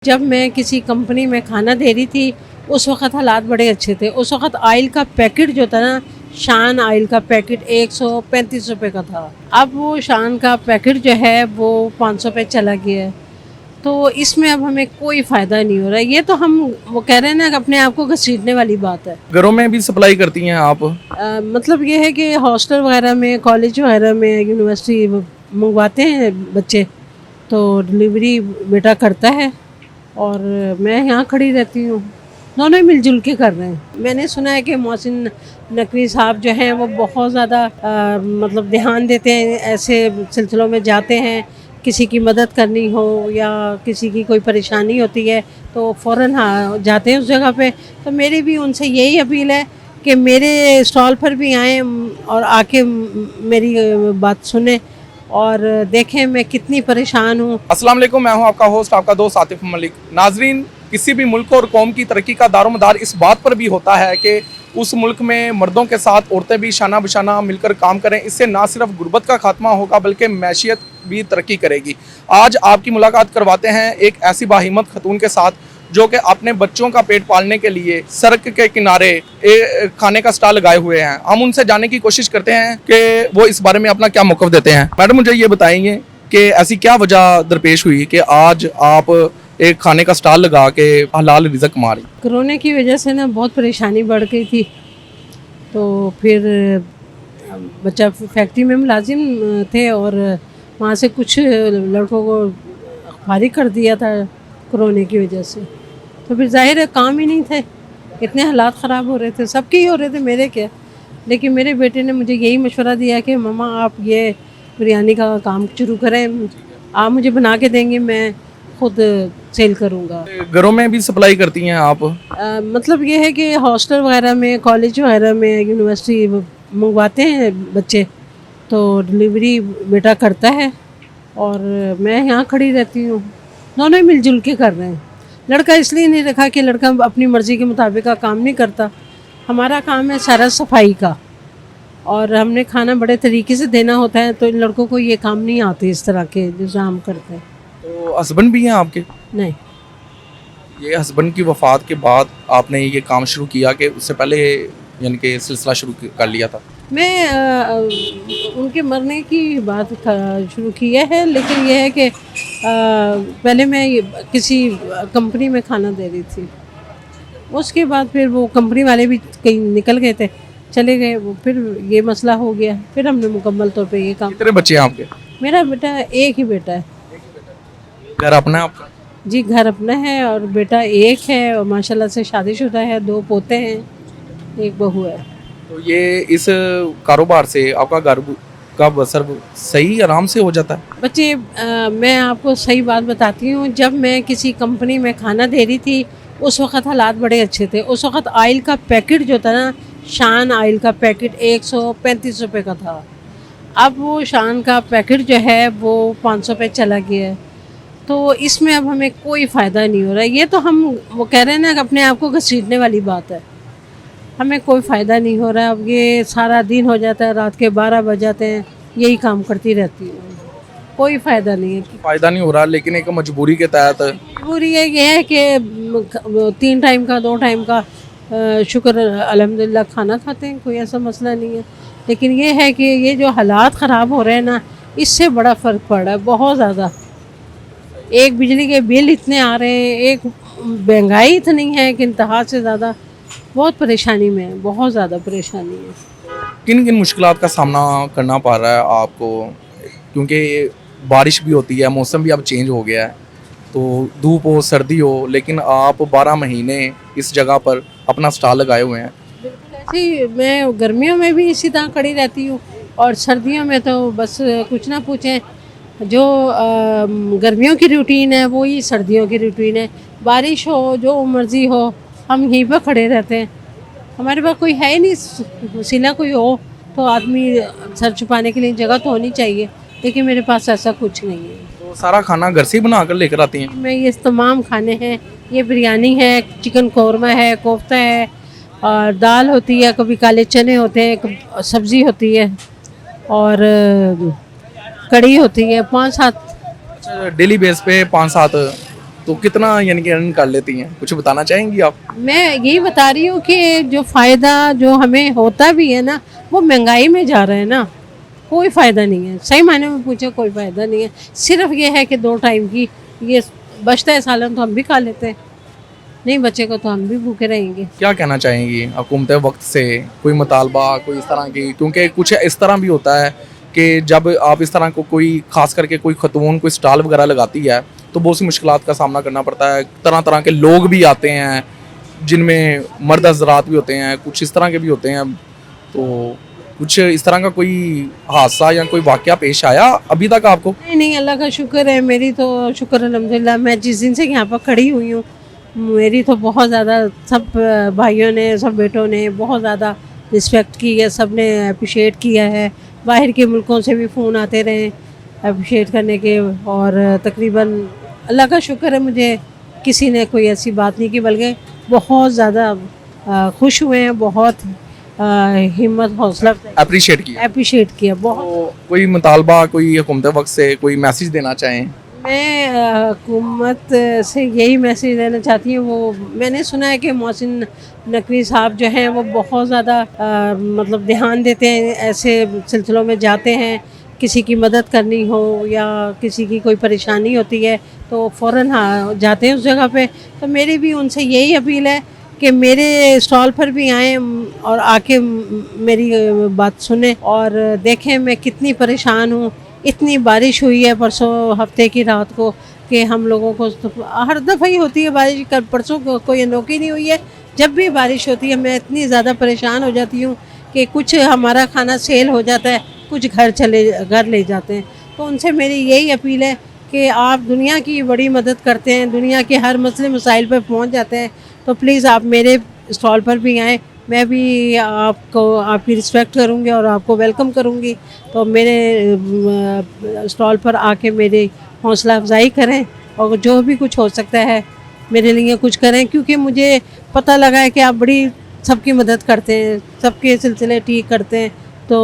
जब मैं किसी कंपनी में खाना दे रही थी उस वक़्त हालात बड़े अच्छे थे। उस वक़्त ऑयल का पैकेट जो था ना, शान ऑयल का पैकेट 135 रुपए का था। अब वो शान का पैकेट जो है वो 500 पे चला गया है। तो इसमें अब हमें कोई फ़ायदा नहीं हो रहा है। ये तो हम वो कह रहे हैं ना कि अपने आप को घसीटने वाली बात है। घरों में भी सप्लाई करती हैं आप? मतलब ये है कि हॉस्टल वगैरह में, कॉलेज वगैरह में, यूनिवर्सिटी मंगवाते हैं बच्चे, तो डिलीवरी बेटा करता है और मैं यहाँ खड़ी रहती हूँ। दोनों ही मिलजुल के कर रहे हैं। मैंने सुना है कि मोहसिन नकवी साहब जो हैं वो बहुत ज़्यादा मतलब ध्यान देते हैं, ऐसे सिलसिलों में जाते हैं, किसी की मदद करनी हो या किसी की कोई परेशानी होती है तो फ़ौरन हाँ जाते हैं उस जगह पे। तो मेरी भी उनसे यही अपील है कि मेरे स्टॉल पर भी आएँ और आके मेरी बात सुने और देखें मैं कितनी परेशान हूँ। अस्सलाम वालेकुम, मैं हूं आपका होस्ट, आपका दोस्त आतिफ मलिक। नाजरीन, किसी भी मुल्क और कौम की तरक्की का दारोमदार इस बात पर भी होता है कि उस मुल्क में मर्दों के साथ औरतें भी शाना बशाना मिलकर काम करें। इससे ना सिर्फ गुर्बत का खात्मा होगा बल्कि मैशियत भी तरक्की करेगी। आज आपकी मुलाकात करवाते हैं एक ऐसी बाहिम्मत खतून के साथ जो कि अपने बच्चों का पेट पालने के लिए सड़क के किनारे खाने का स्टॉल लगाए हुए हैं। हम उनसे जानने की कोशिश करते हैं कि वो इस बारे में अपना क्या मौक़िफ़ देते हैं। मैडम, मुझे ये बताएंगे कि ऐसी क्या वजह दरपेश हुई कि आज आप एक खाने का स्टॉल लगा के हलाल रिज़्क कमा रही? कोरोना की वजह से ना बहुत परेशानी बढ़ गई थी, तो फिर बच्चा फैक्ट्री में मुलाजिम थे और वहाँ से कुछ लड़कों को फारिग कर दिया था कोरोना की वजह से। तो फिर जाहिर है काम ही नहीं थे, इतने हालात ख़राब हो रहे थे, सबके ही हो रहे थे, मेरे क्या। लेकिन मेरे बेटे ने मुझे यही मशवरा दिया कि मम्मा आप ये बिरयानी का काम शुरू करें, आप मुझे बना के देंगे, मैं खुद सेल करूँगा। घरों में भी सप्लाई करती हैं आप? मतलब ये है कि हॉस्टल वगैरह में, कॉलेज वगैरह में, यूनिवर्सिटी मंगवाते हैं बच्चे, तो डिलीवरी बेटा करता है और मैं यहाँ खड़ी रहती हूँ। दोनों ही मिलजुल के कर रहे हैं। लड़का इसलिए नहीं रखा कि लड़का अपनी मर्ज़ी के मुताबिक का काम नहीं करता। हमारा काम है सारा सफाई का और हमने खाना बड़े तरीके से देना होता है, तो इन लड़कों को ये काम नहीं आते इस तरह के जैसे हम करते हैं। तो हस्बैंड भी हैं आपके? नहीं, ये हस्बैंड की वफ़ात के बाद आपने ये काम शुरू किया कि उससे पहले यानी कि सिलसिला शुरू कर लिया था? मैं उनके मरने की बात शुरू किया है, लेकिन यह है कि पहले मैं किसी कंपनी में खाना दे रही थी। उसके बाद फिर वो कंपनी वाले भी कहीं निकल गए थे, चले गए वो, फिर ये मसला हो गया, फिर हमने मुकम्मल तौर पे ये काम। कितने बच्चे हैं आपके? मेरा बेटा एक ही बेटा है। घर अपना है आपका? जी, घर अपना है और बेटा एक है और माशाल्लाह से शादीशुदा है, 2 पोते हैं, एक बहू है। तो ये इस कारोबार से आपका घर का बसर सही आराम से हो जाता है? बच्चे मैं आपको सही बात बताती हूँ, जब मैं किसी कंपनी में खाना दे रही थी उस वक़्त हालात बड़े अच्छे थे। उस वक़्त ऑयल का पैकेट जो था ना, शान ऑयल का पैकेट 135 रुपए का था। अब वो शान का पैकेट जो है वो 500 पे चला गया है। तो इसमें अब हमें कोई फ़ायदा नहीं हो रहा है। ये तो हम वो कह रहे हैं ना कि अपने आप को घसीटने वाली बात है। हमें कोई फ़ायदा नहीं हो रहा है। अब ये सारा दिन हो जाता है, रात के 12 बज जाते हैं, यही काम करती रहती हूँ, कोई फ़ायदा नहीं है। फ़ायदा नहीं हो रहा, लेकिन एक मजबूरी के तहत मजबूरी ये है कि 3 टाइम का 2 टाइम का शुक्र अल्हम्दुलिल्लाह खाना खाते हैं, कोई ऐसा मसला नहीं है। लेकिन ये है कि ये जो हालात ख़राब हो रहे हैं ना, इससे बड़ा फ़र्क पड़ रहा है बहुत ज़्यादा। एक बिजली के बिल इतने आ रहे हैं, एक महंगाई इतनी है कि इंतहा से ज़्यादा, बहुत परेशानी में है, बहुत ज़्यादा परेशानी है। किन किन मुश्किलात का सामना करना पड़ रहा है आपको? क्योंकि बारिश भी होती है, मौसम भी अब चेंज हो गया है, तो धूप हो सर्दी हो, लेकिन आप 12 महीने इस जगह पर अपना स्टॉल लगाए हुए हैं। ऐसे ही मैं गर्मियों में भी इसी तरह खड़ी रहती हूँ और सर्दियों में तो बस कुछ ना पूछें, जो गर्मियों की रूटीन है वही सर्दियों की रूटीन है। बारिश हो, जो मर्ज़ी हो, हम यहीं पर खड़े रहते हैं। हमारे पास कोई है ही नहीं, वसीला कोई हो तो आदमी सर छुपाने के लिए जगह तो होनी चाहिए, लेकिन मेरे पास ऐसा कुछ नहीं है। तो सारा खाना घर से ही बना कर लेकर आती हैं? मैं ये तमाम खाने हैं, ये बिरयानी है, चिकन कौरमा है, कोफ्ता है और दाल होती है, कभी काले चने होते हैं, सब्ज़ी होती है और कड़ी होती है, 5-7। डेली बेस पे 5-7 तो कितना यानी कि अर्न कर लेती हैं, कुछ बताना चाहेंगी आप? मैं यही बता रही हूँ कि जो फ़ायदा जो हमें होता भी है ना, वो महंगाई में जा रहा है ना, कोई फ़ायदा नहीं है। सही मायने में पूछे कोई फ़ायदा नहीं है। सिर्फ ये है कि 2 टाइम की ये बचता है सालन तो हम भी खा लेते हैं, नहीं बचेगा तो हम भी भूखे रहेंगे। क्या कहना चाहेंगी हुकूमत वक्त से, कोई मुतालबा कोई इस तरह की? क्योंकि कुछ इस तरह भी होता है कि जब आप इस तरह को कोई खास करके कोई खतून कोई स्टॉल वगैरह लगाती है तो बहुत सी मुश्किलात का सामना करना पड़ता है। तरह तरह के लोग भी आते हैं जिनमें मर्द हजरात भी होते हैं, कुछ इस तरह के भी होते हैं। तो कुछ इस तरह का कोई हादसा या कोई वाकया पेश आया अभी तक आपको? नहीं नहीं, अल्लाह का शुक्र है, मेरी तो शुक्र अल्हम्दुलिल्लाह। मैं जिस दिन से यहाँ पर खड़ी हुई हूँ, मेरी तो बहुत ज़्यादा सब भाइयों ने सब बेटों ने बहुत ज़्यादा रिस्पेक्ट की है, सब ने अप्रिशिएट किया है। बाहर के मुल्कों से भी फ़ोन आते रहे अप्रिशिएट करने के, और तकरीबन अल्लाह का शुक्र है मुझे किसी ने कोई ऐसी बात नहीं की, बल्कि बहुत ज़्यादा खुश हुए हैं, बहुत हिम्मत हौसला अप्रिशिएट किया? अप्रिशिएट किया बहुत। तो कोई मुतालबा कोई हुकूमत वक्त से कोई मैसेज देना चाहें? मैं हुकूमत से यही मैसेज देना चाहती हूँ। वो मैंने सुना है कि मोहसिन नकवी साहब जो हैं वो बहुत ज़्यादा मतलब ध्यान देते हैं, ऐसे सिलसिलों में जाते हैं, किसी की मदद करनी हो या किसी की कोई परेशानी होती है तो फ़ौरन हाँ जाते हैं उस जगह पे। तो मेरी भी उनसे यही अपील है कि मेरे स्टॉल पर भी आएँ और आके मेरी बात सुने और देखें मैं कितनी परेशान हूँ। इतनी बारिश हुई है परसों हफ्ते की रात को कि हम लोगों को तो हर दफ़ा ही होती है बारिश, कल परसों को कोई अनोखी नहीं हुई है। जब भी बारिश होती है मैं इतनी ज़्यादा परेशान हो जाती हूँ कि कुछ हमारा खाना सेल हो जाता है, कुछ घर ले जाते हैं। तो उनसे मेरी यही अपील है कि आप दुनिया की बड़ी मदद करते हैं, दुनिया के हर मसले मसाइल पर पहुँच जाते हैं, तो प्लीज़ आप मेरे स्टॉल पर भी आएँ। मैं भी आपको आपकी रिस्पेक्ट करूँगी और आपको वेलकम करूँगी। तो मेरे स्टॉल पर आके मेरी हौसला अफजाई करें और जो भी कुछ हो सकता है मेरे लिए कुछ करें, क्योंकि मुझे पता लगा है कि आप बड़ी सबकी मदद करते हैं, सबके सिलसिले ठीक करते हैं। तो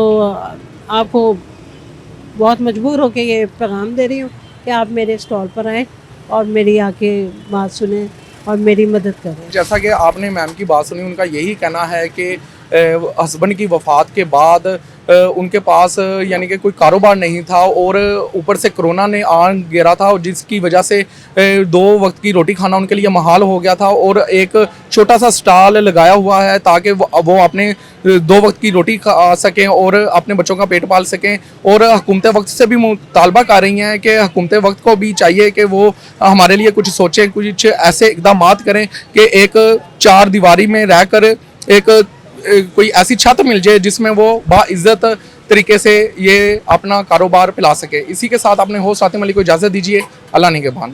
आपको बहुत मजबूर होकर ये पैगाम दे रही हूँ कि आप मेरे स्टॉल पर आएँ और मेरी आके बात सुनें और मेरी मदद करें। जैसा कि आपने मैम की बात सुनी, उनका यही कहना है कि हस्बैंड की वफ़ात के बाद उनके पास यानी कि कोई कारोबार नहीं था और ऊपर से कोरोना ने आन गिरा था और जिसकी वजह से 2 वक्त की रोटी खाना उनके लिए महाल हो गया था और एक छोटा सा स्टॉल लगाया हुआ है ताकि वो अपने 2 वक्त की रोटी खा सकें और अपने बच्चों का पेट पाल सकें। और हुकूमत वक्त से भी मुतालबा कर रही हैं कि हुकूमत वक्त को भी चाहिए कि वो हमारे लिए कुछ सोचें, कुछ ऐसे इक़दाम करें कि एक 4 दीवारी में रहकर एक कोई ऐसी छत मिल जाए जिसमें वो बाइज्जत तरीके से ये अपना कारोबार फैला सके। इसी के साथ अपने होस्ट आतिम अली को इजाज़त दीजिए। अल्लाह निगहबान।